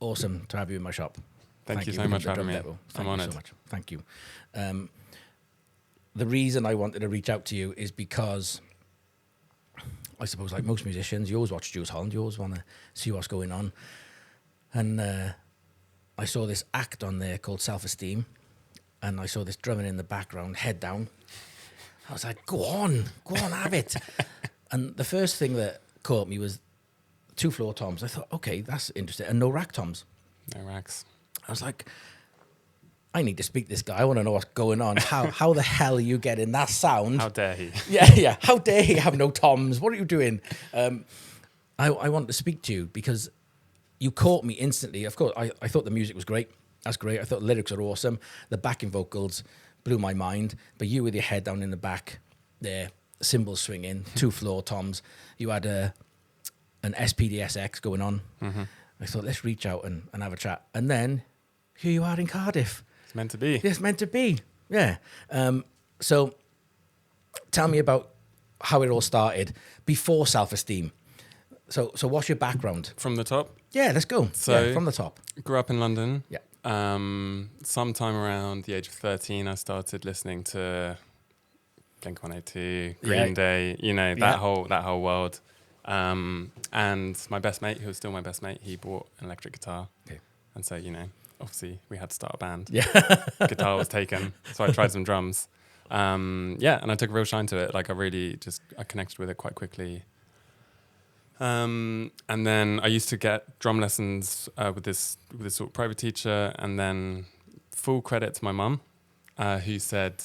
awesome to have you in my shop. Thank you so much for having me. Thank I'm you honoured. so much. Thank you. The reason I wanted to reach out to you is because I suppose, like most musicians, you always watch Jules Holland. You always want to see what's going on. And I saw this act on there called Self Esteem, and I saw this drumming in the background, head down. I was like, go on, have it. And the first thing that caught me was 2 floor toms. I thought, okay, that's interesting. And no rack toms. No racks. I was like, I need to speak to this guy. I want to know what's going on. How the hell are you getting that sound? How dare he? Yeah. How dare he have no toms? What are you doing? I wanted to speak to you because you caught me instantly. Of course, I thought the music was great. That's great. I thought the lyrics are awesome. The backing vocals blew my mind. But you with your head down in the back there, cymbals swinging, 2 floor toms. You had an SPDSX going on. Mm-hmm. I thought, let's reach out and have a chat. And then here you are in Cardiff. It's meant to be. It's meant to be. Yeah. So tell me about how it all started before Self Esteem. So what's your background? From the top? Yeah, let's go. So from the top. Grew up in London. Yeah. Sometime around the age of 13, I started listening to Blink-182, Green Day, that whole world. And my best mate, who was still my best mate, he bought an electric guitar. Okay. And so, obviously we had to start a band. Yeah. Guitar was taken. So I tried some drums. And I took a real shine to it. Like I connected with it quite quickly. And then I used to get drum lessons with this sort of private teacher, and then full credit to my mum, who said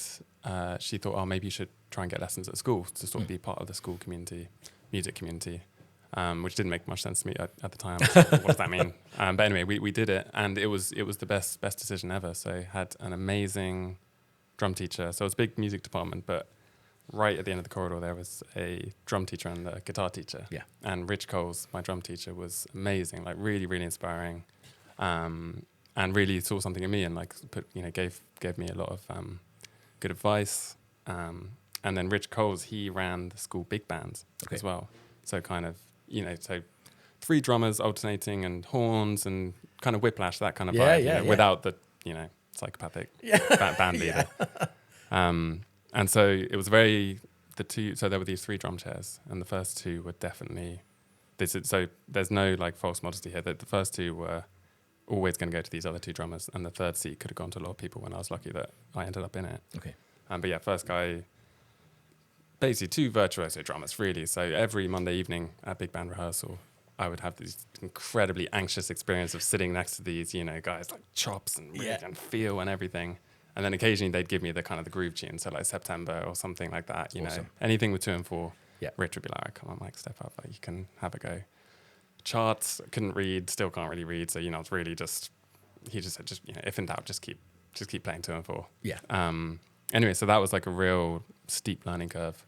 she thought, oh, maybe you should try and get lessons at school to sort of be part of the school community, music community, which didn't make much sense to me at the time. I was like, what does that mean? But anyway, we did it, and it was the best decision ever. So I had an amazing drum teacher. So it was a big music department, but right at the end of the corridor, there was a drum teacher and a guitar teacher. Yeah. And Rich Coles, my drum teacher, was amazing, like really, really inspiring, and really saw something in me and gave me a lot of good advice. And then Rich Coles, he ran the school big band as well. So kind of, so 3 drummers alternating and horns and kind of whiplash, that kind of vibe, without the, psychopathic band leader. And so it was so there were these 3 drum chairs, and the first 2 were definitely, so there's no false modesty here, that the first 2 were always going to go to these other 2 drummers, and the third seat could have gone to a lot of people when I was lucky that I ended up in it. Okay. But yeah, first guy, basically 2 virtuoso drummers, really. So every Monday evening at big band rehearsal, I would have this incredibly anxious experience of sitting next to these, guys like chops and read and feel and everything. And then occasionally they'd give me the kind of the groove tune, so like September or something like that, Awesome. Anything with 2 and 4. Yeah. Rich would be like, come on, Mike, step up, you can have a go. Charts, couldn't read, still can't really read, so it's really he just said, if in doubt, just keep playing 2 and 4. Yeah. Anyway, so that was like a real steep learning curve.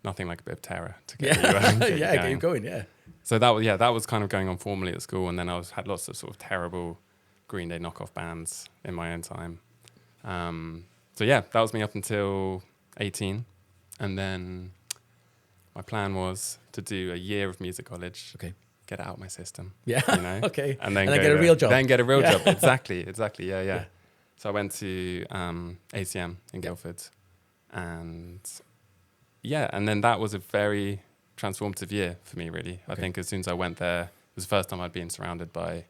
Nothing like a bit of terror to get get you going. Yeah. So that was kind of going on formally at school, and then had lots of sort of terrible Green Day knockoff bands in my own time. That was me up until 18, and then my plan was to do a year of music college. Okay. Get it out of my system. Yeah. Okay. And then get a real job. Then get a real job. Exactly. Yeah. So I went to ACM in Guildford, and then that was a very transformative year for me, really. Okay. I think as soon as I went there, it was the first time I'd been surrounded by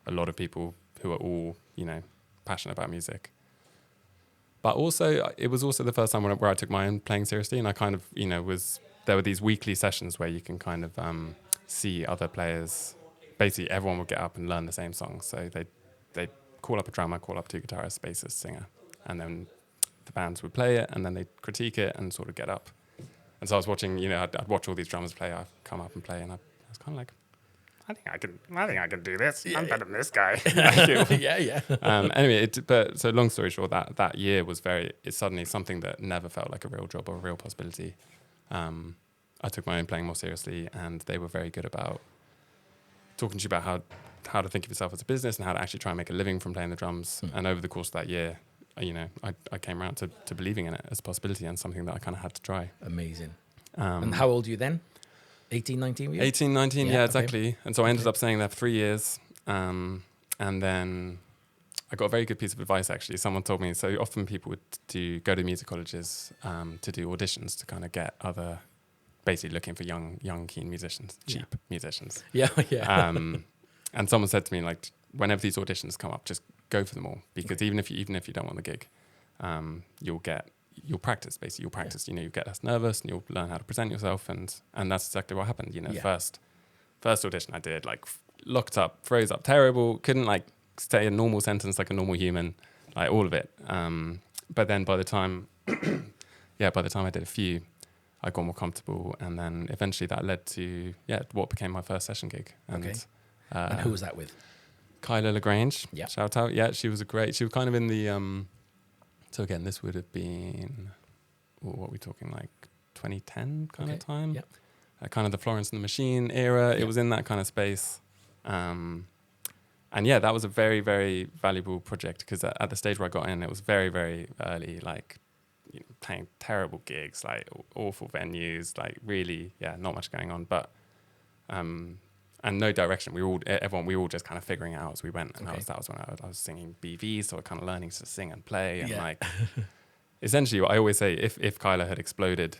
a lot of people who are all, passionate about music. But also, it was also the first time where I took my own playing seriously, and I kind of, there were these weekly sessions where you can kind of see other players. Basically, everyone would get up and learn the same songs. So they'd call up a drummer, call up 2 guitarists, bassist, singer, and then the bands would play it, and then they'd critique it and sort of get up. And so I was watching, I'd watch all these drummers play, I'd come up and play, and I was kind of like, I think I can do this. I'm better than this guy. Yeah. Anyway, so long story short, that year was it's suddenly something that never felt like a real job or a real possibility. I took my own playing more seriously, and they were very good about talking to you about how to think of yourself as a business and how to actually try and make a living from playing the drums. And over the course of that year, I came around to believing in it as a possibility and something that I kind of had to try. Amazing. And how old are you then? 18, 19 were you? 18, 19, yeah, exactly. And so I ended up staying there for 3 years. and then I got a very good piece of advice, actually. Someone told me, so often people would go to music colleges to do auditions to kind of get other, basically looking for young keen musicians, cheap musicians. Yeah, yeah. And someone said to me, like, whenever these auditions come up, just go for them all, because even if you don't want the gig, you'll practice, basically. You'll practice, you get less nervous, and you'll learn how to present yourself, and that's exactly what happened. First audition I did, like, locked up, froze up, terrible, couldn't like say a normal sentence like a normal human, like all of it. But then by the time I did a few, I got more comfortable, and then eventually that led to what became my first session gig. And who was that with? Kyla Lagrange, Yeah. shout out. Yeah, she was kind of in the so again, this would have been, what are we talking, like 2010 kind of time? Yeah. Kind of the Florence and the Machine era. Yeah. It was in that kind of space. And yeah, that was a very, very valuable project, because at the stage where I got in, it was very, very early, like, playing terrible gigs, like awful venues, like really, not much going on, but and no direction. We were all just kind of figuring it out as we went. And that was when I was singing BVs, so kind of learning to sing and play. And like, essentially, what I always say, if Kyla had exploded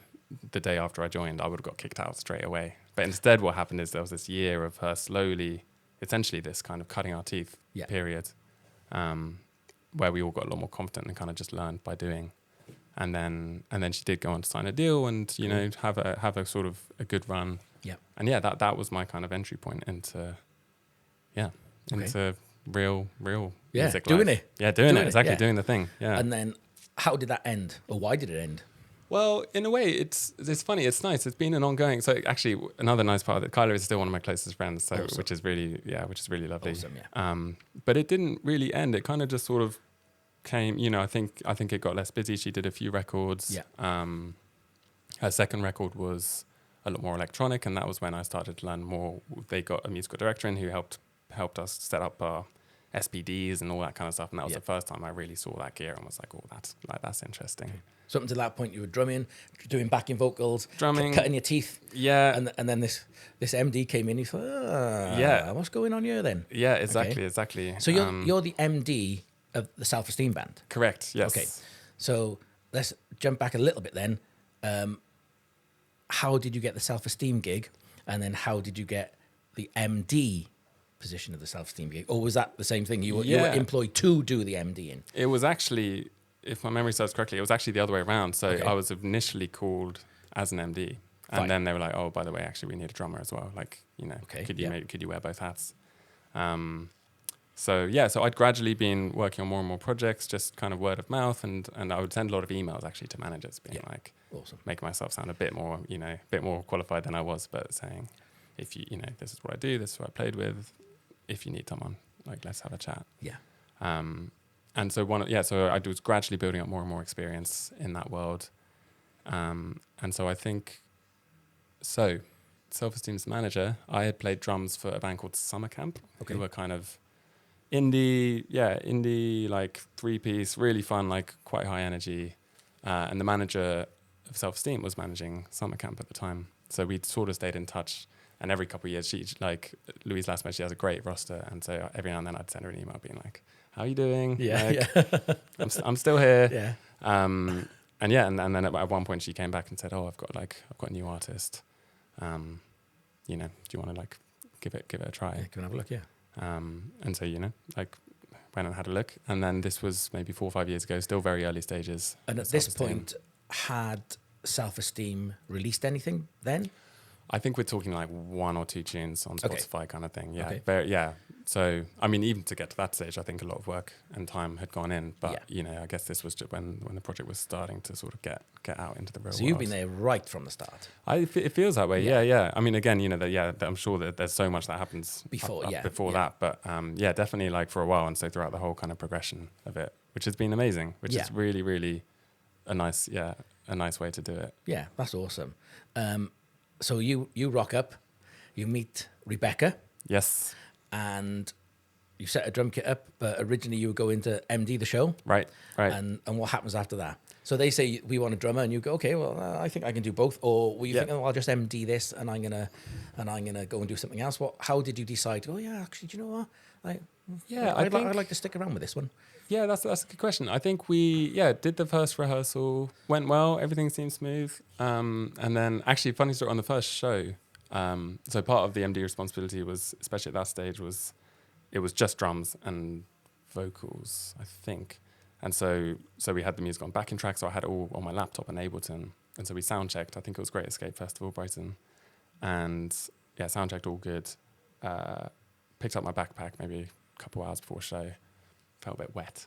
the day after I joined, I would have got kicked out straight away. But instead, what happened is there was this year of her slowly, essentially this kind of cutting our teeth period, where we all got a lot more confident and kind of just learned by doing. And then she did go on to sign a deal and have a sort of a good run. Yeah. And that was my kind of entry point into real music doing life. it. Yeah, doing it exactly, doing the thing. Yeah. And then how did that end, or why did it end? Well, in a way, it's funny. It's nice. It's been an ongoing. So actually, another nice part of it, Kyla is still one of my closest friends. So Awesome. which is really lovely. Awesome, yeah. But it didn't really end. It kind of just sort of came. I think it got less busy. She did a few records. Yeah. Her second record was a lot more electronic, and that was when I started to learn more. They got a musical director in who helped us set up our SPDs and all that kind of stuff. And that was the first time I really saw that gear and was like, oh, that's interesting. Okay. So up until that point, you were drumming, doing backing vocals, drumming, cutting your teeth. Yeah. And then this MD came in. You thought, what's going on here then? Yeah, exactly. So you're the MD of the Self Esteem band. Correct. Yes. Okay. So let's jump back a little bit then. How did you get the Self Esteem gig, and then how did you get the MD position of the Self Esteem gig, or was that the same thing? You were employed to do the MD in. It was actually, if my memory serves correctly, it was actually the other way around. So I was initially called as an MD, and then they were like, "Oh, by the way, actually, we need a drummer as well. Like, could you wear both hats?" So I'd gradually been working on more and more projects, just kind of word of mouth, and I would send a lot of emails actually to managers, being like, awesome, making myself sound a bit more qualified than I was, but saying, if this is what I do, this is what I played with. If you need someone, like, let's have a chat. Yeah. And so so I was gradually building up more and more experience in that world. And so I think, Self Esteem's manager, I had played drums for a band called Summer Camp, who were kind of indie, like 3-piece, really fun, like quite high energy. And the manager of Self Esteem was managing Summer Camp at the time. So we'd sort of stayed in touch. And every couple of years, she, like Louise Lasmer, she has a great roster. And so every now and then I'd send her an email being like, how are you doing? Yeah, I'm still here. Yeah. And then at one point she came back and said, oh, I've got a new artist. Do you want to like give it a try? Yeah, can I have a look? Yeah. And so, like went and had a look. And then this was maybe 4 or 5 years ago, still very early stages. And at this point, had Self Esteem released anything then? I think we're talking like 1 or 2 tunes on Spotify kind of thing. Yeah. Okay. So, I mean, even to get to that stage, I think a lot of work and time had gone in. But, I guess this was just when the project was starting to sort of get out into the real world. So you've been there right from the start. It feels that way. Yeah. I mean, again, I'm sure that there's so much that happens before that. But, definitely like for a while. And so throughout the whole kind of progression of it, which has been amazing, which is really, really a nice way to do it. Yeah, that's awesome. So you rock up, you meet Rebecca. Yes. And you set a drum kit up, but originally you were going to MD the show. Right. And what happens after that? So they say, we want a drummer, and you go, okay, well, I think I can do both. Or were you thinking, I'll just MD this, and I'm gonna go and do something else? How did you decide? Oh yeah, actually, do you know what? I'd like to stick around with this one. Yeah, that's a good question. I think we did the first rehearsal, went well, everything seemed smooth. And then actually, funny story, on the first show, so part of the MD responsibility was, especially at that stage, it was just drums and vocals, I think. And so we had the music on backing track, so I had it all on my laptop in Ableton. And so we sound checked. I think it was Great Escape Festival, Brighton. And yeah, sound checked all good. Picked up my backpack maybe a couple hours before show. Felt a bit wet.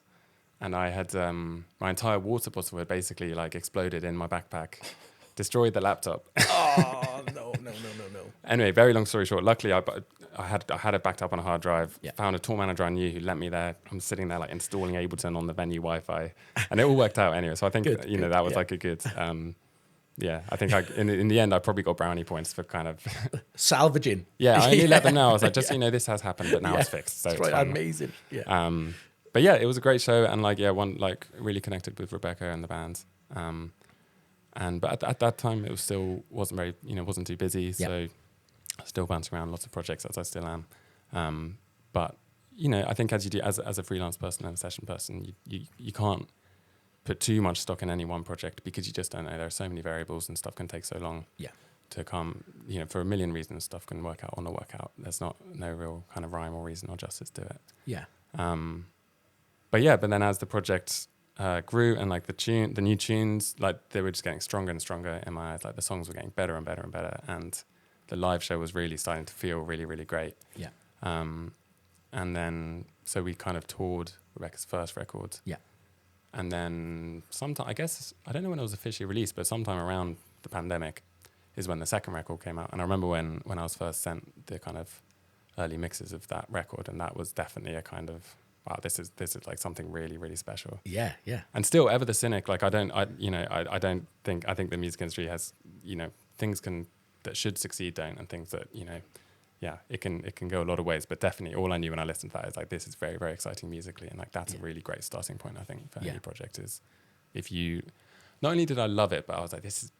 And I had my entire water bottle had basically like exploded in my backpack, destroyed the laptop. Oh, no. Anyway, very long story short, luckily I had it backed up on a hard drive, found a tour manager I knew who lent me there. I'm sitting there like installing Ableton on the venue Wi-Fi, and it all worked out anyway. So I think, that was like a good, I think in the end, I probably got brownie points for kind of salvaging. Yeah, I only let them know. I was like, just so you know, this has happened, but now it's fixed. So it's right, fine. amazing. Yeah. But yeah, it was a great show, and one really connected with Rebecca and the band. But at that time, it wasn't very, wasn't too busy. So still bouncing around lots of projects, as I still am. But I think as you do as a freelance person and a session person, you can't put too much stock in any one project because you just don't know. There are so many variables, and stuff can take so long. To come, for a million reasons, stuff can work out or not work out. There's no real kind of rhyme or reason or justice to it. Yeah. But then as the project grew, and like the new tunes, like they were just getting stronger and stronger in my eyes. Like the songs were getting better and better and better, and the live show was really starting to feel really, really great. Yeah. And then so we kind of toured Rebecca's first record. Yeah. And then sometime, I guess, I don't know when it was officially released, but sometime around the pandemic is when the second record came out. And I remember when I was first sent the kind of early mixes of that record, and that was definitely a kind of, wow, this is like something really, really special. Yeah, yeah. And still, ever the cynic, like I think the music industry has, things that should succeed don't, and things that, it can go a lot of ways. But definitely, all I knew when I listened to that is like, this is very, very exciting musically, and like that's a really great starting point, I think, for any project. Is if you, not only did I love it, but I was like, this is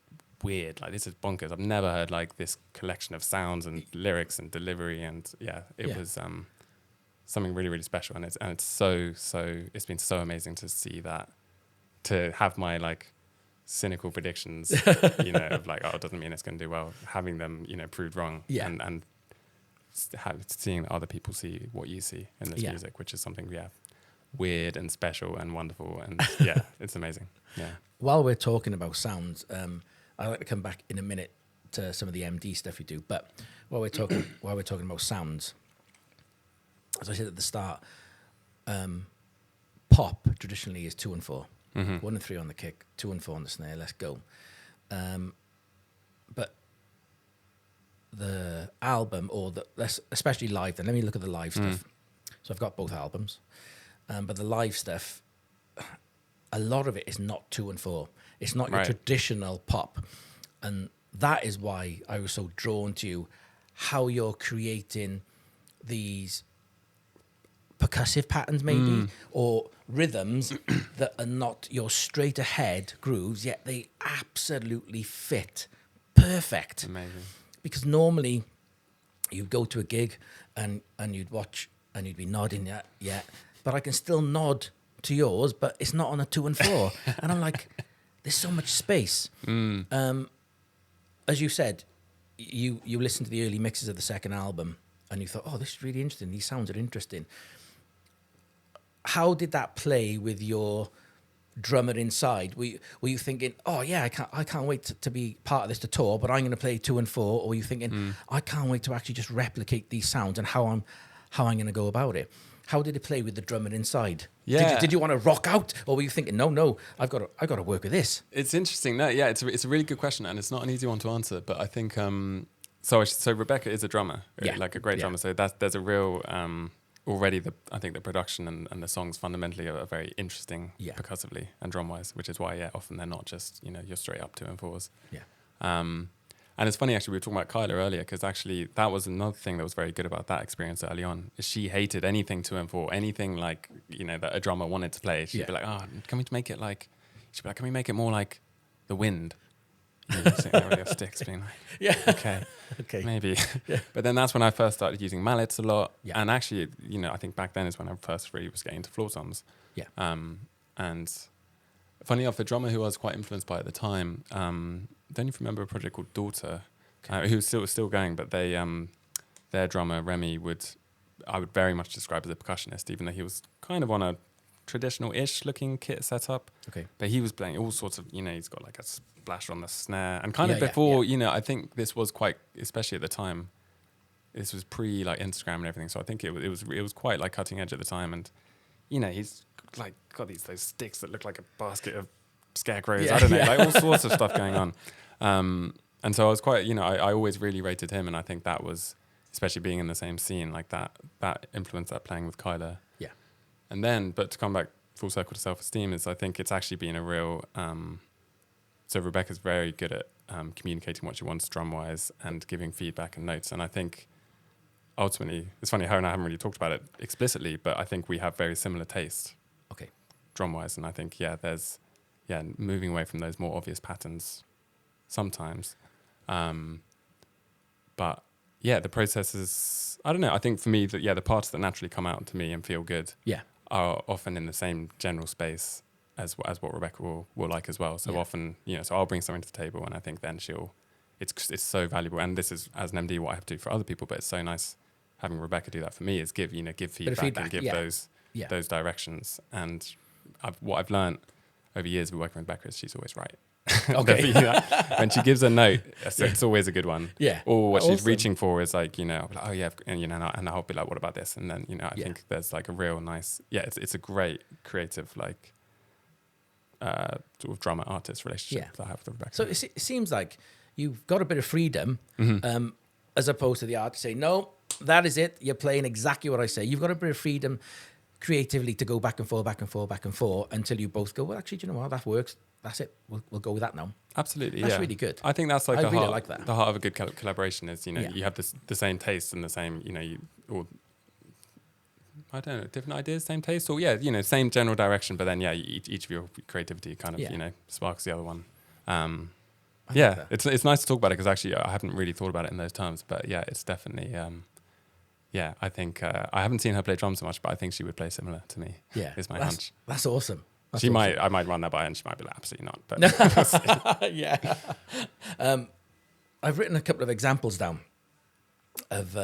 weird, like this is bonkers. I've never heard like this collection of sounds and lyrics and delivery, and it was something really, really special. And it's so it's been so amazing to see that, to have my like cynical predictions, of like, oh, it doesn't mean it's going to do well, having them, proved wrong, and seeing that other people see what you see in this music, which is something weird and special and wonderful, and it's amazing. Yeah. While we're talking about sounds, I'd like to come back in a minute to some of the MD stuff you do, but while we're talking about sounds, as I said at the start, pop traditionally is 2 and 4, 1 and 3 on the kick, 2 and 4 on the snare. Let's go. But the album, especially live, then let me look at the live stuff. So I've got both albums, but the live stuff, a lot of it is not 2 and 4. It's not your traditional pop, and that is why I was so drawn to you, how you're creating these percussive patterns maybe, or rhythms that are not your straight ahead grooves, yet they absolutely fit perfect. Amazing. Because normally you'd go to a gig and you'd watch and you'd be nodding, yeah, but I can still nod to yours, but it's not on a 2 and 4. And I'm like, there's so much space. As you said, you listened to the early mixes of the second album and you thought, oh, this is really interesting. These sounds are interesting. How did that play with your drummer inside? Were you thinking, oh yeah, I can't wait to be part of this to tour, but I'm going to play 2 and 4? Or were you thinking, I can't wait to actually just replicate these sounds and how I'm going to go about it? How did it play with the drummer inside? Yeah. Did you want to rock out, or were you thinking, no, I've got to work with this? It's interesting. No, yeah, it's a really good question, and it's not an easy one to answer. But I think so Rebecca is a drummer, like a great drummer. So there's a real already I think the production and the songs fundamentally are very interesting percussively and drum wise, which is why often they're not just you're straight up 2 and 4s. And it's funny, actually, we were talking about Kyla earlier, because actually that was another thing that was very good about that experience early on. Is she hated anything 2 and 4, anything like, that a drummer wanted to play. She'd be like, oh, can we make it more like The Wind? You're sitting there with your sticks being like, Yeah. okay, Okay. maybe. Yeah. But then that's when I first started using mallets a lot. Yeah. And actually, I think back then is when I first really was getting into floor toms. Yeah. And funny enough, the drummer who I was quite influenced by at the time, don't you remember a project called Daughter, who's still going, but their drummer, Remy, I would very much describe as a percussionist, even though he was kind of on a traditional-ish looking kit setup. Okay. But he was playing all sorts of, he's got like a splash on the snare. And kind of Yeah, before, I think this was quite, especially at the time, this was pre like Instagram and everything. So I think it was quite like cutting edge at the time. And, he's like got those sticks that look like a basket of scarecrows. Yeah, I don't know, yeah. like all sorts of stuff going on. And so I was quite, I always really rated him. And I think that was, especially being in the same scene, like that influence, that playing with Kyler. Yeah. And then, but to come back full circle to Self Esteem, is I think it's actually been a real, so Rebecca's very good at communicating what she wants drum-wise and giving feedback and notes. And I think ultimately, it's funny, her and I haven't really talked about it explicitly, but I think we have very similar taste. Okay. Drum-wise. And I think, there's moving away from those more obvious patterns sometimes. But the process is, I don't know, I think for me, the parts that naturally come out to me and feel good are often in the same general space as what Rebecca will like as well. So often, so I'll bring something to the table, and I think then it's so valuable. And this is, as an MD, what I have to do for other people, but it's so nice having Rebecca do that for me, is give feedback and give those directions. And what I've learned over years of working with Rebecca is she's always right. Okay. When she gives a note, it's always a good one. Yeah. Or what Awesome. she's reaching for is like, I'll be like, oh yeah, and I'll be like, what about this? And then, I think there's like a real nice, it's a great creative, like, sort of drummer artist relationship that I have with Rebecca. So it seems like you've got a bit of freedom, as opposed to the artist saying, no, that is it. You're playing exactly what I say. You've got a bit of freedom creatively to go back and forth until you both go, well, actually, do you know what? That works. That's it. We'll go with that now. Absolutely, That's really good. I think that's like I the really heart. like that. The heart of a good collaboration is, you have the same taste and the same, or I don't know, different ideas, same taste, or same general direction. But then, each of your creativity kind of, sparks the other one. It's nice to talk about it because actually I haven't really thought about it in those terms. But it's definitely, I think I haven't seen her play drums so much, but I think she would play similar to me. Yeah, is my hunch. That's awesome. That's I awesome. might run that by her and she might be like, absolutely not. But Yeah. I've written a couple of examples down of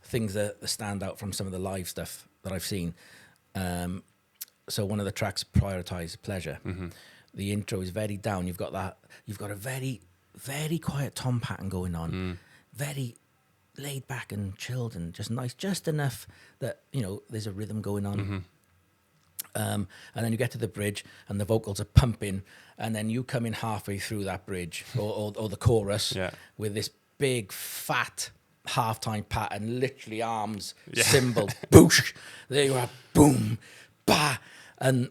things that stand out from some of the live stuff that I've seen. So one of the tracks, Prioritize Pleasure. Mm-hmm. The intro is very down. You've got a very, very quiet tom pattern going on. Very laid back and chilled and just nice, just enough that, there's a rhythm going on. Mm-hmm. And then you get to the bridge and the vocals are pumping, and then you come in halfway through that bridge or the chorus with this big fat halftime pattern, literally arms, cymbal, boosh, there you are, boom, bah. And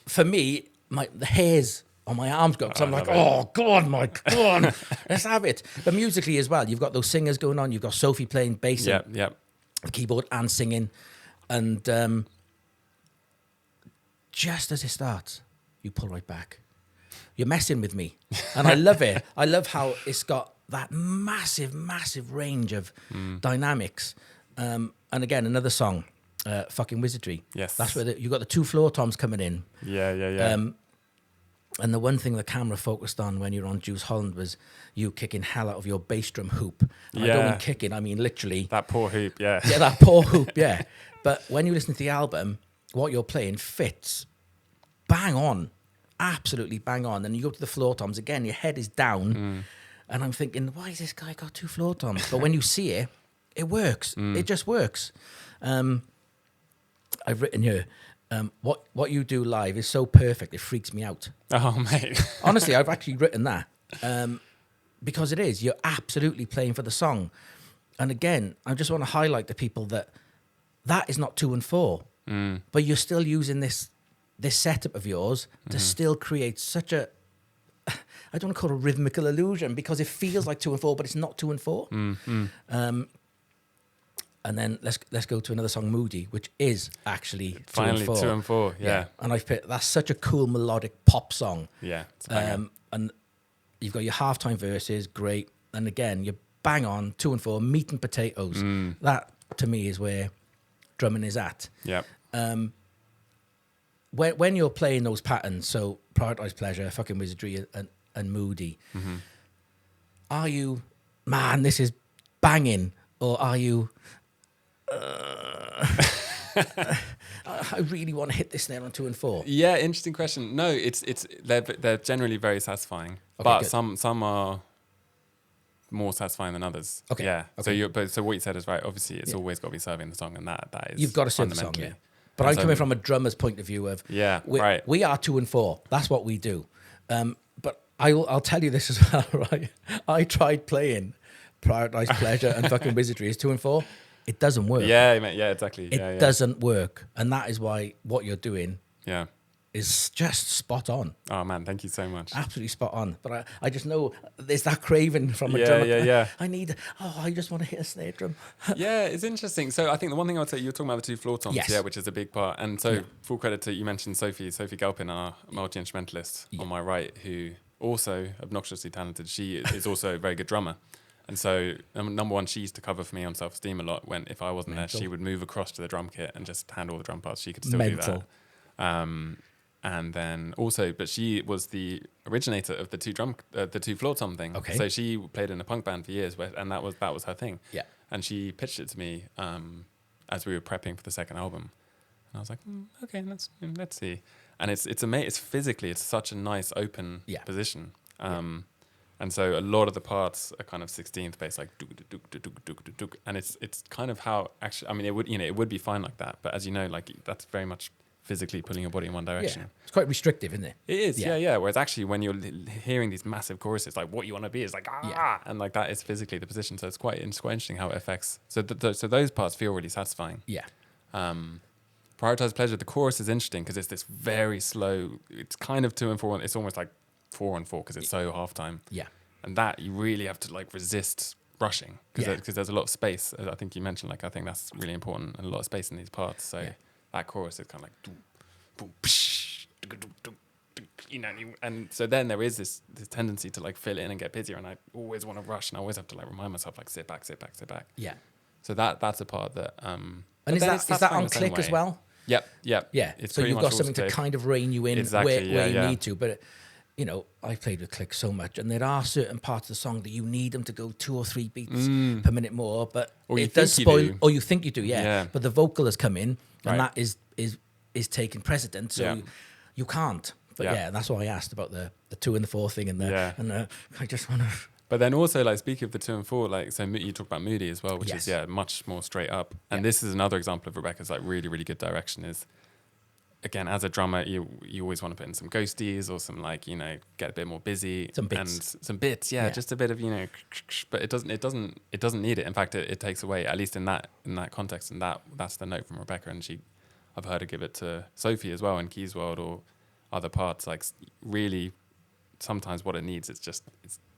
for me, the hairs on my arms go, because I'm like, oh God, Mike, come on, let's have it. But musically as well, you've got those singers going on, you've got Sophie playing bass and the keyboard and singing, and just as it starts, you pull right back. You're messing with me. And I love it. I love how it's got that massive, massive range of dynamics. And again, another song, Fucking Wizardry. Yes. That's where you got the two floor toms coming in. Yeah. And the one thing the camera focused on when you're on Juice Holland was you kicking hell out of your bass drum hoop. And I don't mean kicking, I mean literally. That poor hoop, Yeah, that poor hoop, yeah. But when you listen to the album, what you're playing fits bang on, absolutely bang on. And you go to the floor toms again, your head is down, and I'm thinking, why has this guy got two floor toms? But when you see it, it works. It just works. I've written here, what you do live is so perfect, it freaks me out. Oh, mate. Honestly, I've actually written that because it is. You're absolutely playing for the song. And again, I just want to highlight to people that is not 2 and 4, but you're still using this setup of yours to still create such a, I don't want to call it a rhythmical illusion because it feels like 2 and 4, but it's not 2 and 4. And then let's go to another song, Moody, which is actually Finally 2 and 4. 2 and 4, yeah. And I've picked, that's such a cool melodic pop song. Yeah, it's a banger. And You've got your halftime verses, great. And again, you bang on 2 and 4, meat and potatoes. That to me is where drumming is at. Yeah. When you're playing those patterns, so Prioritize Pleasure, Fucking Wizardry, and Moody, are you, man, this is banging, or are you, I really want to hit this snare on 2 and 4? Yeah, interesting question. No, they're generally very satisfying, but good. some are more satisfying than others. Okay. Yeah. Okay. So what you said is right. Obviously, it's always got to be serving the song, and that is You've got to serve the song, fundamentally. yeah. But And I'm so- coming from a drummer's point of view of, right. we are 2 and 4. That's what we do. But I'll tell you this as well, right? I tried playing Prioritize Pleasure and Fucking Wizardry as 2 and 4. It doesn't work. Yeah, mate, yeah, exactly. It doesn't work. And that is why what you're doing Yeah. is just spot on. Oh man, thank you so much. Absolutely spot on. But I just know there's that craving from a Yeah, drummer. yeah. I just want to hit a snare drum. Yeah, it's interesting. So I think the one thing I would say, you were talking about the 2 floor toms, Yes. yeah, which is a big part. And so full credit to, you mentioned Sophie Galpin, our multi-instrumentalist on my right, who also obnoxiously talented. She is also a very good drummer. And so number one, she used to cover for me on Self Esteem a lot. When if I wasn't there, she would move across to the drum kit and just handle the drum parts. She could still do that. And then also, but she was the originator of the 2 floor tom thing. Okay. So she played in a punk band for years, and that was her thing. Yeah. And she pitched it to me as we were prepping for the second album, and I was like, okay, let's see. And it's physically, it's such a nice open position. And so a lot of the parts are kind of 16th bass, like duk, and it's kind of how actually, I mean, it would be fine like that, but as you know, like that's very much physically pulling your body in one direction. Yeah. It's quite restrictive, isn't it? It is, yeah. Whereas actually, when you're hearing these massive choruses, like what you want to be is like and like that is physically the position. So it's quite interesting how it affects. So so those parts feel really satisfying. Yeah. Prioritize Pleasure. The chorus is interesting because it's this very slow. It's kind of 2 and 4. It's almost like 4 and 4 because it's so halftime. Yeah. And that you really have to like resist rushing because there's a lot of space. As I think you mentioned, like I think that's really important, and a lot of space in these parts. So that chorus is kind of like boom, boom, psh, and so then there is this tendency to like fill in and get busier, and I always want to rush, and I always have to like remind myself like sit back. Yeah. So that's a part that and is that on click as well? Yep. Yeah. It's So pretty you've much got all something to click. kind of rein you in Exactly, where you yeah. need to. But, I've played with click so much, and there are certain parts of the song that you need them to go 2 or 3 beats per minute more. But Or you it does think you spoil. do. Or you think you do, Yeah. But the vocal has come in, and Right. that is taking precedence. So you can't. But that's why I asked about the 2 and the 4 thing, and I just want to. But then also, like, speaking of the 2 and 4, like, so you talk about Moody as well, which Yes. is, much more straight up. And this is another example of Rebecca's, like, really, really good direction is, again, as a drummer, you always want to put in some ghosties or some, like, get a bit more busy. Some bits. And some bits, just a bit of, but it doesn't need it. In fact, it takes away, at least in that context, and that's the note from Rebecca. And I've heard her give it to Sophie as well in Keys World or other parts. Like, really, sometimes what it needs is just,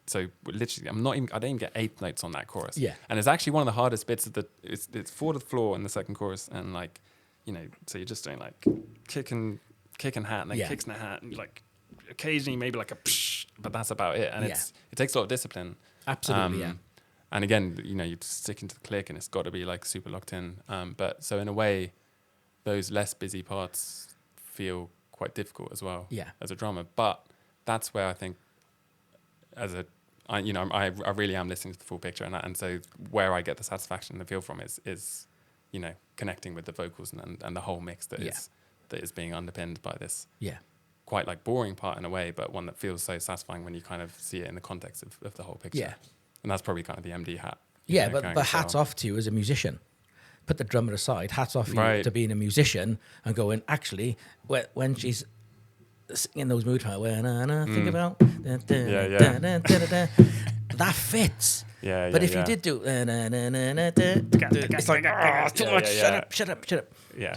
so literally, I don't even get 8 notes on that chorus. Yeah. And it's actually one of the hardest bits of it's 4 to the floor in the second chorus, and like, so you're just doing like kick and hat, and then kicks and a hat, and like occasionally maybe like a psh, but that's about it. And it takes a lot of discipline. Absolutely, And again, you're sticking to the click, and it's got to be like super locked in. But so in a way, those less busy parts feel quite difficult as well. As a drummer, but that's where I think I really am listening to the full picture, and so where I get the satisfaction and the feel from is connecting with the vocals and the whole mix that is being underpinned by this quite like boring part in a way, but one that feels so satisfying when you kind of see it in the context of the whole picture. And that's probably kind of the MD hat. But hats off to you as a musician. Put the drummer aside, hats off you to being a musician and going, actually, when she's singing those mood parts, when I think about that fits. But if you did do it's like, too much, shut up.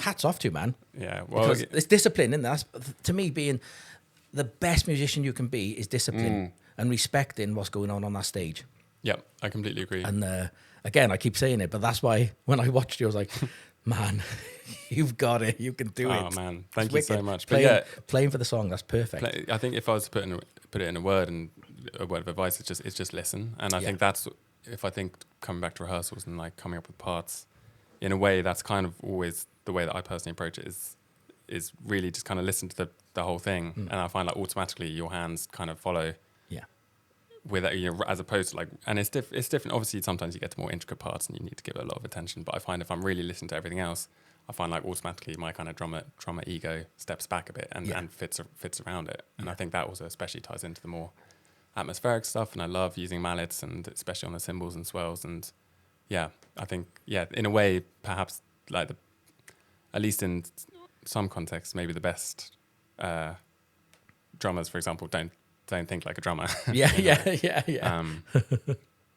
Hats off to you, man. Well, because it's discipline, isn't it? That's, to me, being the best musician you can be is discipline and respecting what's going on that stage. Yep, I completely agree. And again, I keep saying it, but that's why when I watched you, I was like, man, you've got it. You can do it. Oh man, thank you so much. Playing for the song, that's perfect. I think if I was to put it in a word and a word of advice is just listen. And I think that's, if I think coming back to rehearsals and like coming up with parts, in a way, that's kind of always the way that I personally approach it, is really just kind of listen to the whole thing. And I find like automatically your hands kind of follow. With, you know, as opposed to like, and it's different. Obviously, sometimes you get to more intricate parts and you need to give it a lot of attention. But I find if I'm really listening to everything else, I find like automatically my kind of drummer ego steps back a bit and fits around it. And I think that also especially ties into the more atmospheric stuff. And I love using mallets, and especially on the cymbals and swells. And I think in a way, perhaps like at least in some contexts, maybe the best drummers, for example, don't think like a drummer.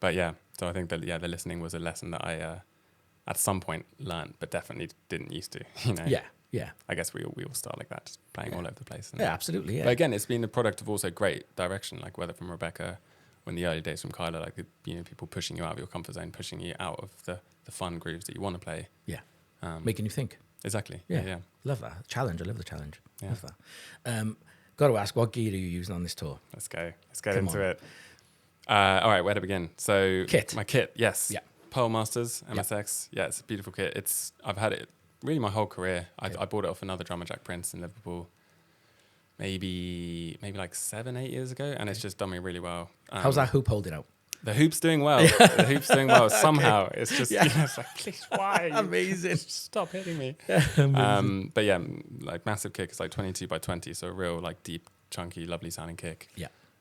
But so I think that the listening was a lesson that I at some point learned, but definitely didn't used to. You know. I guess we all start like that, just playing all over the place. And Absolutely. Yeah. But again, it's been a product of also great direction, like whether from Rebecca, or in the early days from Kyla, like people pushing you out of your comfort zone, pushing you out of the fun grooves that you want to play. Making you think. Exactly. Yeah. Love that challenge. I love the challenge. Yeah. Love that. Got to ask, what gear are you using on this tour? Let's get into it. All right, where to begin? So my kit, yes. Yeah. Pearl Masters MSX. Yeah, it's a beautiful kit. I've had it really my whole career. I bought it off another drummer, Jack Prince, in Liverpool, maybe like 7-8 years ago, and it's just done me really well. How's that hoop holding out? The hoop's doing well. The hoop's doing well. Somehow it's just it's like, please, why? Amazing. Stop hitting me. But like massive kick. It's like 22 by 20, so a real like deep, chunky, lovely sounding kick.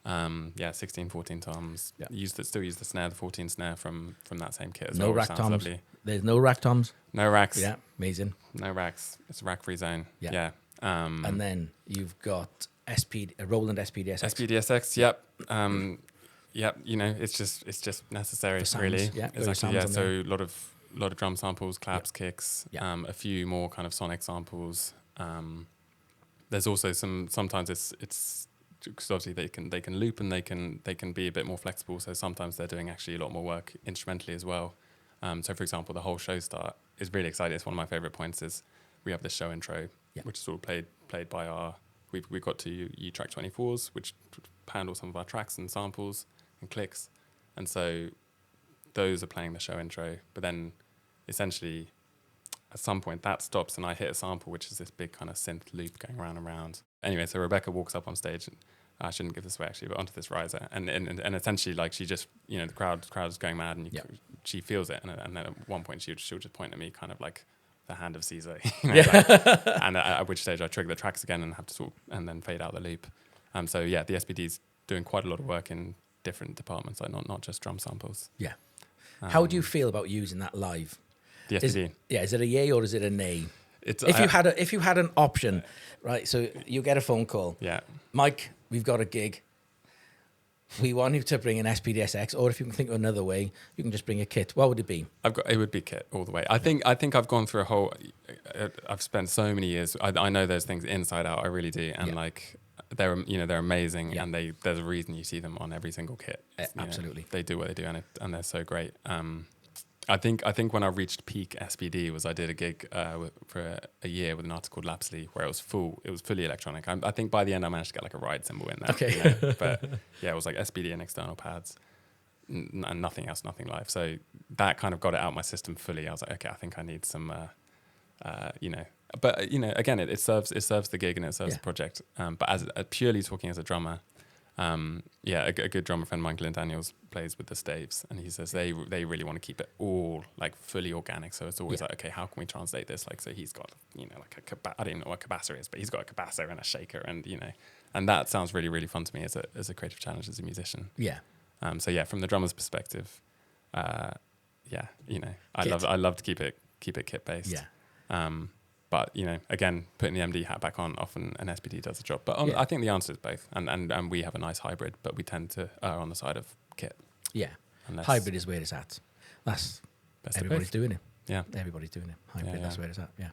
16, 14 toms. Still use the snare, the 14 snare from that same kit as well. No rack Sounds toms. Lovely. There's no rack toms. No racks. Yeah, amazing. No racks. It's a rack free zone. Yeah. And then you've got a Roland SPDSX. SPDSX. Yep. Yep. You know, it's just necessary, really. Yeah. Exactly. Yeah. So a lot of drum samples, claps, kicks. A few more kind of sonic samples. There's also sometimes it's because obviously they can loop and they can be a bit more flexible. So sometimes they're doing actually a lot more work instrumentally as well. So for example, the whole show start is really exciting. It's one of my favorite points is we have this show intro, which is sort of played by we got to U-Track 24s, which handle some of our tracks and samples and clicks. And so those are playing the show intro, but then essentially at some point that stops and I hit a sample, which is this big kind of synth loop going round and round. Anyway, so Rebecca walks up on stage, and I shouldn't give this away actually, but onto this riser, and essentially like she just, you know, the crowd is going mad, and she feels it, and then at one point she'll just point at me, kind of like the hand of Caesar, you know, and at which stage I trigger the tracks again and have to and then fade out the loop. So the SPD's doing quite a lot of work in different departments, like not just drum samples. Yeah. How do you feel about using that live? The SPD. Is it a yay or is it a nay? It's if you had an option, right? So you get a phone call. Yeah. Mike, we've got a gig. We want you to bring an SPDSX, or if you can think of another way, you can just bring a kit. What would it be? It would be kit all the way. I think I've gone through a whole. I've spent so many years. I know those things inside out. I really do, and like they're amazing, and there's a reason you see them on every single kit. Absolutely, they do what they do, and they're so great. I think when I reached peak SPD was I did a gig for a year with an artist called Lapsley where it was fully electronic. I think by the end I managed to get like a ride cymbal in there. Okay. You know? But it was like SPD and external pads and nothing else, nothing live. So that kind of got it out of my system fully. I was like, okay, I think I need some, But again, it serves the gig and it serves the project. But as purely talking as a drummer. A good drummer friend, Mike Glenn Daniels, plays with the staves, and he says they really want to keep it all like fully organic. So it's always like, okay, how can we translate this? Like, so he's got like I don't even know what a cabasser is, but he's got a cabasser and a shaker, and that sounds really really fun to me as a creative challenge as a musician. Yeah. From the drummer's perspective, I love to keep it kit based. Yeah. But, again, putting the MD hat back on, often an SPD does the job. But I think the answer is both. And we have a nice hybrid, but we tend to err on the side of kit. Yeah. Hybrid is where it's at. That's everybody's doing it. Yeah. Everybody's doing it. Hybrid, that's where it's at. Yeah.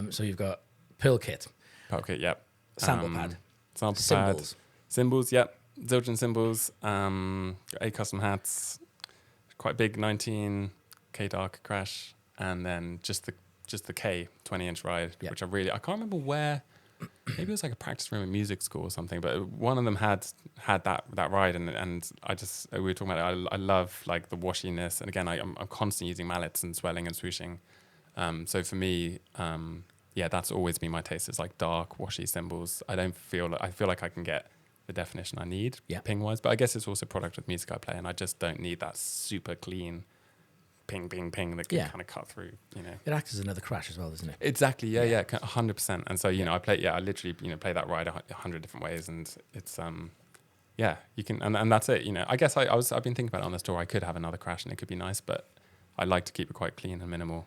So you've got Pearl kit. Pearl kit, yep. Sample pad. Sample cymbals. Pad. Cymbals, yep. Zildjian cymbals. 8 custom hats. Quite big 19 K Dark crash. And then just the K 20-inch ride, which I can't remember where maybe it was like a practice room at music school or something, but one of them had that ride, and we were talking about it. I love like the washiness, and again, I'm constantly using mallets and swelling and swooshing. So for me, that's always been my taste. It's like dark, washy cymbals. I feel like I can get the definition I need ping wise, but I guess it's also a product of music I play, and I just don't need that super clean ping, ping, ping that can kind of cut through, you know. It acts as another crash as well, doesn't it? Exactly, yeah, 100%. And so, you know, I literally, you know, play that ride 100 different ways, and it's, you can, and that's it, you know. I guess I've been thinking about it on this tour. I could have another crash and it could be nice, but I like to keep it quite clean and minimal.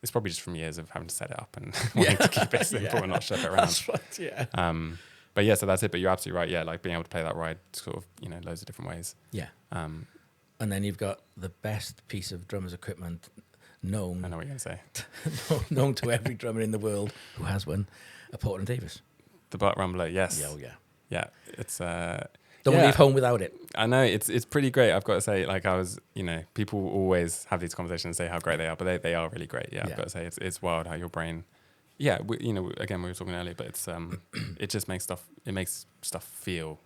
It's probably just from years of having to set it up and wanting to keep it simple and not shove it around. That's right, yeah. But yeah, so that's it. But you're absolutely right. Yeah, like being able to play that ride sort of, you know, loads of different ways. Yeah. And then you've got the best piece of drummer's equipment known. I know what you're going to say. known to every drummer in the world who has one, a Portland Davis. The butt rumbler, yes. Yeah, oh yeah. Yeah, it's... Don't leave home without it. I know, it's pretty great. I've got to say, like you know, people always have these conversations and say how great they are, but they are really great. Yeah, I've got to say, it's wild how your brain... Yeah, you know, again, we were talking earlier, but it's it just makes stuff feel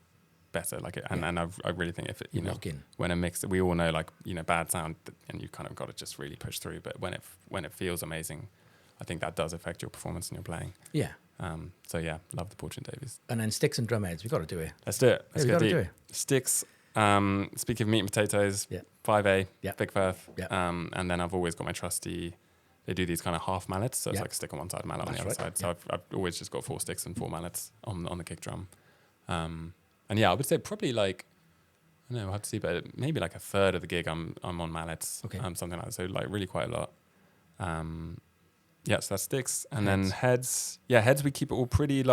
better. Like, and I really think if it, you know, when a mix, we all know, like, you know, bad sound, and you kind of got to just really push through. But when it feels amazing, I think that does affect your performance and your playing. Yeah. So yeah, love the Portland Davis. And then sticks and drum heads, we've got to do it. Let's do it. Let's go deep. Do it. Sticks. Speaking of meat and potatoes, 5A, Big Firth. And then I've always got my trusty. They do these kind of half mallets, so it's like a stick on one side, mallet on the other side. So I've always just got 4 sticks and 4 mallets on the kick drum. And yeah, I would say probably like, I don't know, I have to see, but maybe like a third of the gig I'm on mallets, something like that. So like really quite a lot. So that's sticks. And then heads we keep it all pretty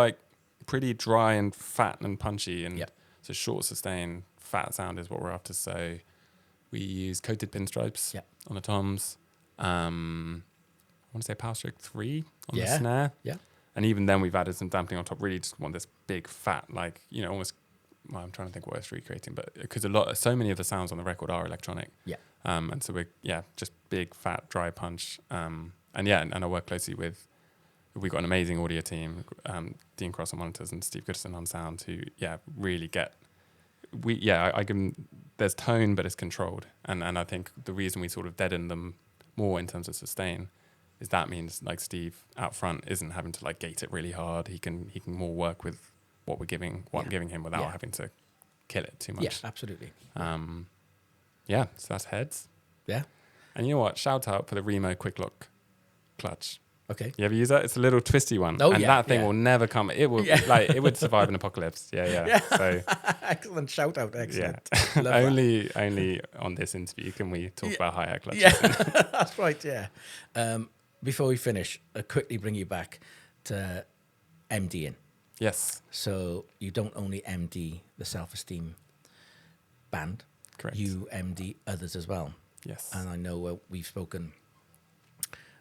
dry and fat and punchy, and so short sustain fat sound is what we're after. So we use coated pinstripes on the toms. I want to say power stroke 3 on the snare. Yeah. And even then we've added some dampening on top. Really just want this big fat, like, you know, almost, well, I'm trying to think what it's recreating, but because so many of the sounds on the record are electronic. Yeah. And so we're, just big, fat, dry punch. And I work closely with, we've got an amazing audio team, Dean Cross on monitors and Steve Goodison on sound, who, really I can, there's tone, but it's controlled. And I think the reason we sort of deaden them more in terms of sustain is that means like Steve out front isn't having to like gate it really hard. He can more work with what I'm giving him without having to kill it too much. Yeah, absolutely. So that's heads. Yeah. And you know what? Shout out for the Remo Quick Lock clutch. Okay. You ever use that? It's a little twisty one. Oh, and that thing will never come. It will it would survive an apocalypse. Yeah. So excellent shout out. Excellent. Yeah. only on this interview can we talk about hi-hat clutches. Yeah, that's right. Yeah. Before we finish, I'll quickly bring you back to MDing. Yes. So you don't only MD the Self Esteem band. Correct. You MD others as well. Yes. And I know we've spoken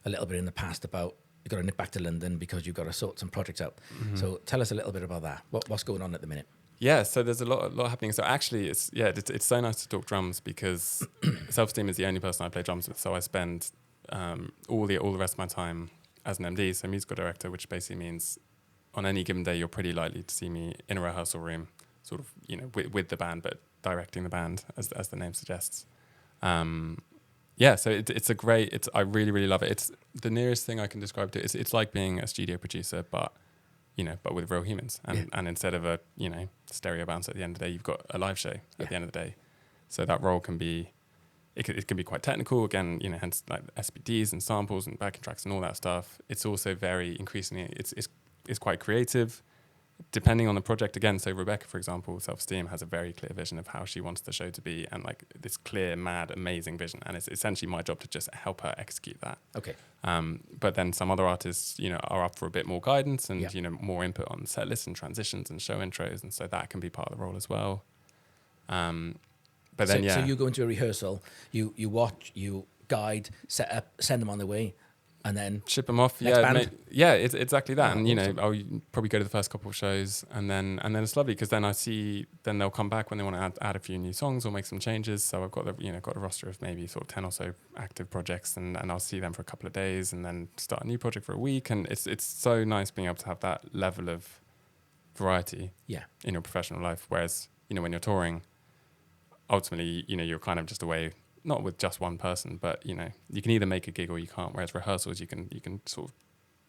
a little bit in the past about you've got to nip back to London because you've got to sort some projects out. Mm-hmm. So tell us a little bit about that. What's going on at the minute? Yeah, so there's a lot happening. So actually, it's so nice to talk drums because Self Esteem is the only person I play drums with. So I spend all the rest of my time as an MD, so musical director, which basically means on any given day you're pretty likely to see me in a rehearsal room, sort of, you know, with the band, but directing the band as the name suggests. So it's a great. I really, really love it. It's the nearest thing I can describe to it. It's like being a studio producer, but with real humans. And instead of a stereo bounce at the end of the day, you've got a live show at the end of the day. So that role can be, it can be quite technical. Again, hence like SPDs and samples and backing tracks and all that stuff. It's also very increasingly. It's quite creative. Depending on the project, again, so Rebecca, for example, Self Esteem has a very clear vision of how she wants the show to be, and like this clear, mad, amazing vision. And it's essentially my job to just help her execute that. Okay. But then some other artists, are up for a bit more guidance and more input on set lists and transitions and show intros, and so that can be part of the role as well. So you go into a rehearsal, you watch, you guide, set up, send them on their way. and then ship them off. next band. It's exactly that. Oh, And awesome. I'll probably go to the first couple of shows, and then it's lovely because then then they'll come back when they want to add a few new songs or make some changes. So I've got got a roster of maybe sort of 10 or so active projects, and I'll see them for a couple of days, and then start a new project for a week. And it's so nice being able to have that level of variety in your professional life. Whereas when you're touring, ultimately you're kind of just away. Not with just one person, but you can either make a gig or you can't. Whereas rehearsals, you can sort of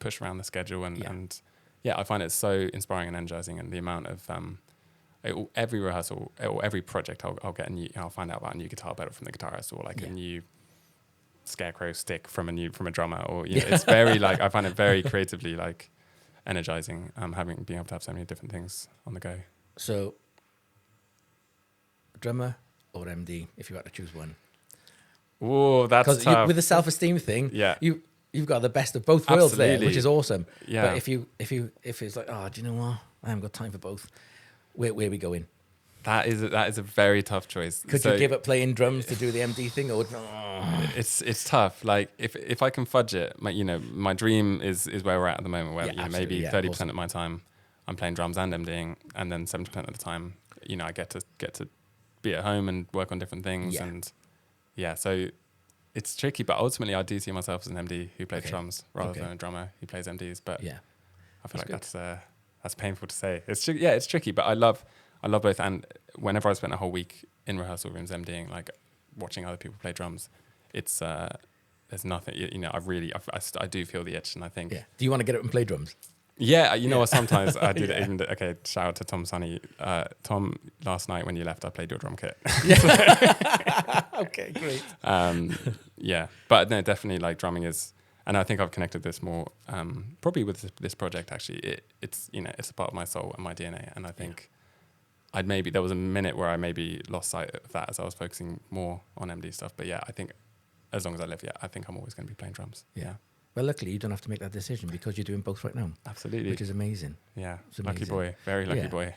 push around the schedule, and I find it so inspiring and energizing. And the amount of every rehearsal or every project, I'll find out about a new guitar pedal from the guitarist, or like a new scarecrow stick from a drummer, or it's very like I find it very creatively like energizing. Being able to have so many different things on the go. So, drummer or MD, if you had to choose one. Oh, that's tough. With the self-esteem thing, you've got the best of both worlds there, which is awesome. Yeah. But if it's like, do you know what? I haven't got time for both. Where are we going? That is a very tough choice. Could you give up playing drums to do the MD thing, or It's tough. Like if I can fudge it, my dream is where we're at the moment, where maybe 30% of my time I'm playing drums and MDing, and then 70% of the time, I get to be at home and work on different things and. Yeah, so it's tricky, but ultimately I do see myself as an MD who plays drums rather than a drummer who plays MDs. But I feel that's painful to say. It's tricky, but I love both. And whenever I spend a whole week in rehearsal rooms MDing, like watching other people play drums, it's there's nothing. I do feel the itch, and I think. Yeah. Do you want to get up and play drums? Yeah, what, sometimes I do even. Okay, shout out to Tom Sonny. Tom, last night when you left, I played your drum kit. Okay, great. But no, definitely like drumming is, and I think I've connected this more probably with this project. Actually, it's a part of my soul and my DNA, and I think there was a minute where I maybe lost sight of that as I was focusing more on MD stuff. But I think as long as I live, I think I'm always going to be playing drums. Yeah. Well, luckily you don't have to make that decision because you're doing both right now. Absolutely. Which is amazing. Yeah. Lucky boy. Very lucky boy.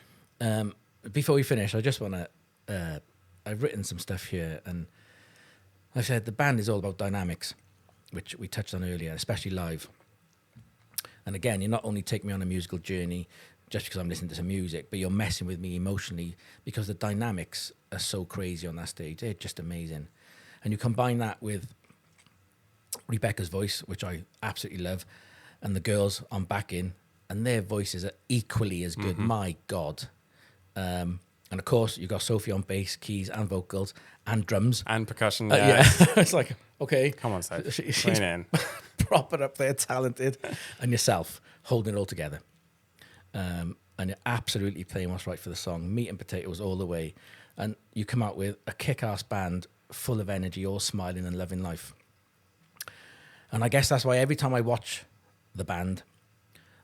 Before we finish, I just want to... I've written some stuff here, and I said the band is all about dynamics, which we touched on earlier, especially live. And again, you not only take me on a musical journey just because I'm listening to some music, but you're messing with me emotionally because the dynamics are so crazy on that stage. They're just amazing. And you combine that with Rebecca's voice, which I absolutely love, and the girls on backing, and their voices are equally as good. My God. And of course, you've got Sophie on bass, keys, and vocals, and drums. And percussion, It's like, okay. Come on, Seth. She's in. proper up there, talented. And yourself, holding it all together. And you're absolutely playing what's right for the song. Meat and potatoes all the way. And you come out with a kick-ass band full of energy, all smiling and loving life. And I guess that's why every time I watch the band,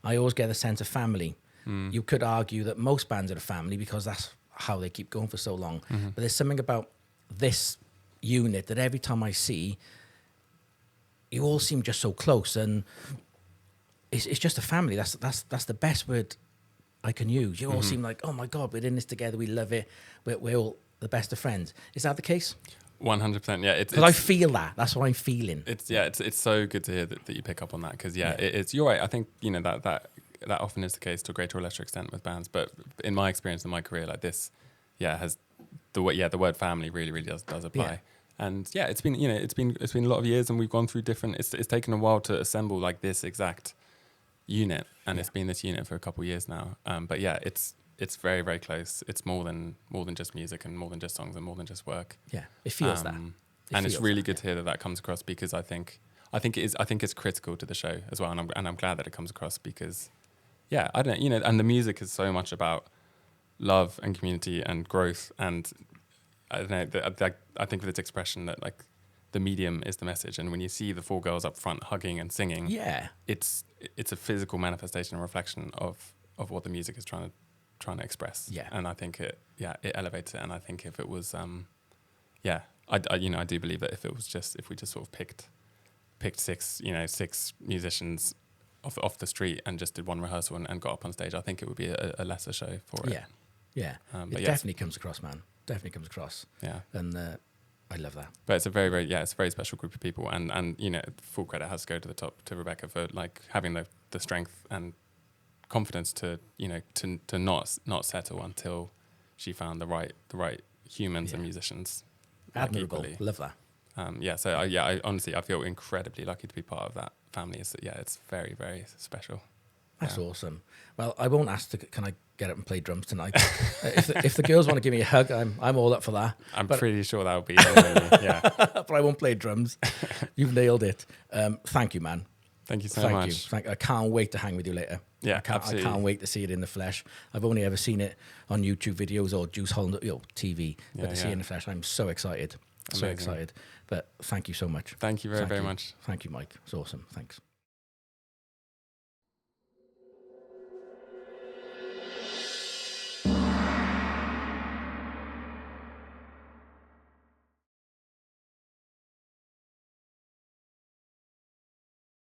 I always get a sense of family. You could argue that most bands are a family because that's how they keep going for so long. But there's something about this unit that every time I see, you all seem just so close, and it's just a family. That's the best word I can use. You all seem like, oh my God, we're in this together. We love it. We're all the best of friends. Is that the case? 100%. Yeah, because I feel that. That's what I'm feeling. It's so good to hear that you pick up on that because it's you're right. I think that often is the case to a greater or lesser extent with bands. But in my experience in my career, like this, has the word family really does apply. Yeah. And it's been a lot of years, and we've gone through different. It's taken a while to assemble like this exact unit, and it's been this unit for a couple of years now. But it's very, very close. It's more than just music, and more than just songs, and more than just work. Yeah, it feels that. And it's really good to hear that comes across because I think it's critical to the show as well, and I'm glad that it comes across because, I don't know, and the music is so much about love and community and growth, and I don't know. I think with its expression that like the medium is the message, and when you see the four girls up front hugging and singing, it's a physical manifestation and reflection of what the music is trying to express. And I think it elevates it. And I think if it was I do believe that if we just sort of picked six musicians off the street and just did one rehearsal and got up on stage, I think it would be a lesser show for it. It definitely comes across, man. Definitely comes across. And I love that. But it's a very, very, it's a very special group of people. And you know, full credit has to go to the top to Rebecca for like having the strength and confidence to, you know, to not settle until she found the right humans and musicians. Admirable. Equally. Love that. So I honestly, I feel incredibly lucky to be part of that family. It's very, very special. That's awesome. Well, I won't ask can I get up and play drums tonight? If the girls want to give me a hug, I'm all up for that. I'm pretty sure that'll be yeah. But I won't play drums. You've nailed it. Thank you, man. Thank you so much. I can't wait to hang with you later. Yeah, I absolutely. can't wait to see it in the flesh. I've only ever seen it on YouTube videos or Juice Holland, TV. But to see it in the flesh, I'm so excited. Amazing. So excited. But thank you so much. Thank you very much. Thank you, Mike. It's awesome. Thanks.